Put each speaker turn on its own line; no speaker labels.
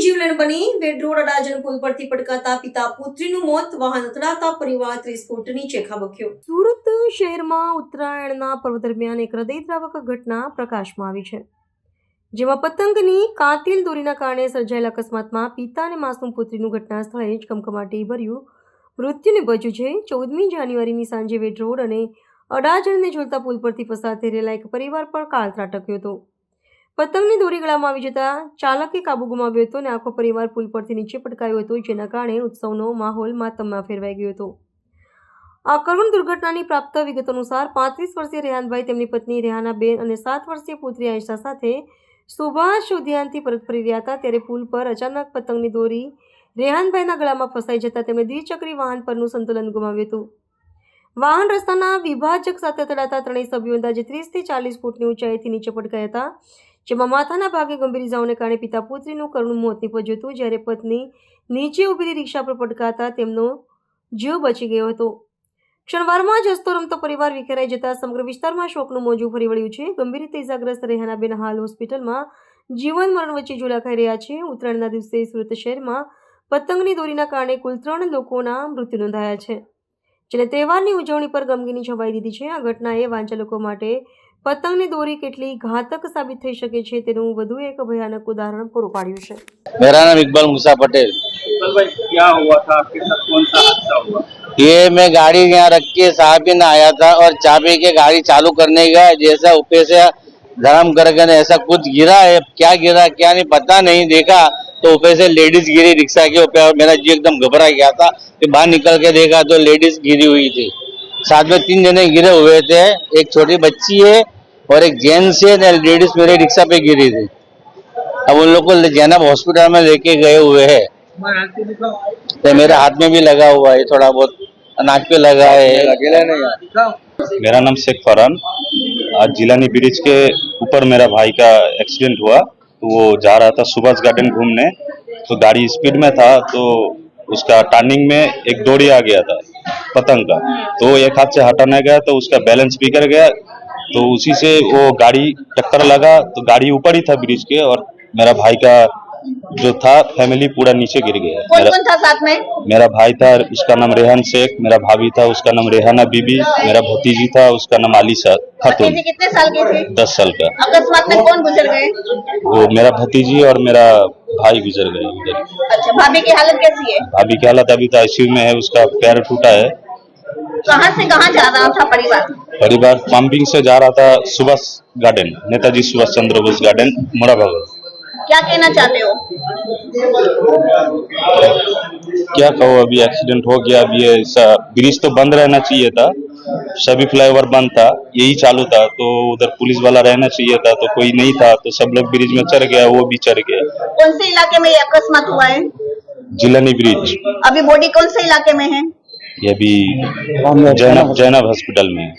જીવલેણ બની વેડ રોડ અડાજણ પુલ પરથી પડકાતા પિતા પુત્રીનું મોત, વાહન અથડાતા પરિવાર 30 ફૂટ નીચે ખાબક્યો। સુરત શહેરમાં ઉત્તરાયણના પર્વ દરમિયાન એક હૃદયદ્રાવક ઘટના પ્રકાશમાં આવી છે, જેમાં પતંગની કાતિલ દોરીના કારણે સર્જાયેલા અકસ્માતમાં પિતા અને માસૂમ પુત્રીનું ઘટના સ્થળે જ કમકમાટી ભર્યું મૃત્યુ નિપજ્યું છે। 14મી જાન્યુઆરીની સાંજે વેડ રોડ અને અડાજણને જોડતા પુલ પરથી પસાર થઈ રહેલા એક પરિવાર પર કાળ ત્રાટક્યો હતો। પતંગની દોરી ગળામાં આવી જતા ચાલકે કાબુ ગુમાવ્યો હતો અને આખો પરિવાર પુલ પરથી નીચે પટકાયો હતો, જેના કારણે ઉત્સવનો માહોલ માતમમાં ફેરવાઈ ગયો હતો। આ કરુણ દુર્ઘટનાની પ્રાપ્ત વિગતો અનુસાર 35 વર્ષીય રેહાનભાઈ, તેમની પત્ની રેહાનાબેન અને 7 વર્ષીય પુત્રી આયશા સાથે સુભાષ ઉદ્યાનથી પરત ફરી રહ્યા હતા, ત્યારે પુલ પર અચાનક પતંગની દોરી રેહાનભાઈના ગળામાં ફસાઈ જતા તેમણે દ્વિચક્રી વાહન પરનું સંતુલન ગુમાવ્યું હતું। વાહન રસ્તાના વિભાજક સાથે અથડાતા ત્રણેય સભ્યો અંદાજે 30 થી 40 ફૂટની ઊંચાઈથી નીચે પટકાયા હતા, જેમાં માથાના ભાગે ગંભીર ઇજાઓને કારણે પિતા પુત્રીનું કરુણ મોત નીપજ્યું હતું, જ્યારે પત્ની નીચે ઊભેલી રિક્ષા પર પટકાતા તેમનો જીવ બચી ગયો હતો। ક્ષણવારમાં જ હસતો રમતો પરિવાર વિખેરાઈ જતા સમગ્ર વિસ્તારમાં શોકનું મોજું ફરી વળ્યું છે। ગંભીર રીતે ઇજાગ્રસ્ત રેહાનાબેન હાલ હોસ્પિટલમાં જીવન મરણ વચ્ચે ઝૂલાખાઈ રહ્યા છે। ઉત્તરાયણના દિવસે સુરત શહેરમાં પતંગની દોરીના કારણે કુલ 3 લોકોના મૃત્યુ નોંધાયા છે, જેને તહેવારની ઉજવણી પર ગમગીની છવાઈ દીધી છે। આ ઘટનાએ વાંચકો માટે પતંગની દોરી કેટલી ઘાતક સાબિત થઈ શકે છે તેનું વધુ એક ભયાનક ઉદાહરણ પૂરું પાડ્યું છે।
मेरा नाम इकबाल मूसा पटेल।
इकबाल भाई, क्या हुआ था आपके साथ, कौन सा हादसा हुआ?
ये मैं गाड़ी यहाँ रख के साहब पीने आया था और चाय पी के गाड़ी चालू करने गया, जैसा ऊपर से धर्म करके ऐसा कुछ गिरा है, क्या गिरा क्या नहीं पता नहीं, देखा तो ऊपर से लेडीज गिरी रिक्शा के ऊपर और मेरा जी एकदम घबरा गया था कि बाहर निकल के देखा तो लेडीज गिरी हुई थी। साथ में 3 जने गिरे हुए थे, एक छोटी बच्ची है और एक जेंट्स है, लेडीज मेरे रिक्शा पे गिरी थी। अब उन लोग को जैनब हॉस्पिटल में लेके गए हुए हैं, तो मेरे हाथ में भी लगा हुआ है, थोड़ा बहुत नाक पे लगा है। अकेला नहीं।
मेरा नाम शेख फरहान। आज जिलानी ब्रिज के ऊपर मेरा भाई का एक्सीडेंट हुआ, तो वो जा रहा था सुभाष गार्डन घूमने, तो गाड़ी स्पीड में था तो उसका टर्निंग में एक डोरी आ गया था पतंग का, तो एक हाथ से हटाने गया तो उसका बैलेंस बिगड़ गया, तो उसी से वो गाड़ी टक्कर लगा, तो गाड़ी ऊपर ही था ब्रिज के और मेरा भाई का जो था फैमिली पूरा नीचे गिर गया।
कौन था साथ में?
मेरा भाई था, उसका नाम रेहान शेख, मेरा भाभी था, उसका नाम रेहाना बीबी, मेरा भतीजी था, उसका नाम आलिशा खातून।
भतीजी कितने साल की थी?
10 साल का।
अकस्मात में कौन गुजर गए?
वो मेरा भतीजी और मेरा भाई गुजर गए उधर।
अच्छा, भाभी की हालत कैसी है?
भाभी की हालत अभी तो आईसीयू में है, उसका पैर टूटा है।
कहाँ से कहाँ जा रहा था
परिवार पंपिंग से जा रहा था सुभाष गार्डन, नेताजी सुभाष चंद्र बोस गार्डन, मोड़ा भगत।
क्या कहना चाहते हो?
क्या कहो, अभी एक्सीडेंट हो गया। अभी ये ब्रिज तो बंद रहना चाहिए था, सभी फ्लाईओवर बंद था, यही चालू था, तो उधर पुलिस वाला रहना चाहिए था, तो कोई नहीं था, तो सब लोग ब्रिज में चढ़ गया, वो भी चढ़ गया।
कौन से इलाके में ये अकस्मात हुआ है?
जिलानी ब्रिज।
अभी बॉडी कौन से इलाके में है?
ये भी जैनब हॉस्पिटल में है।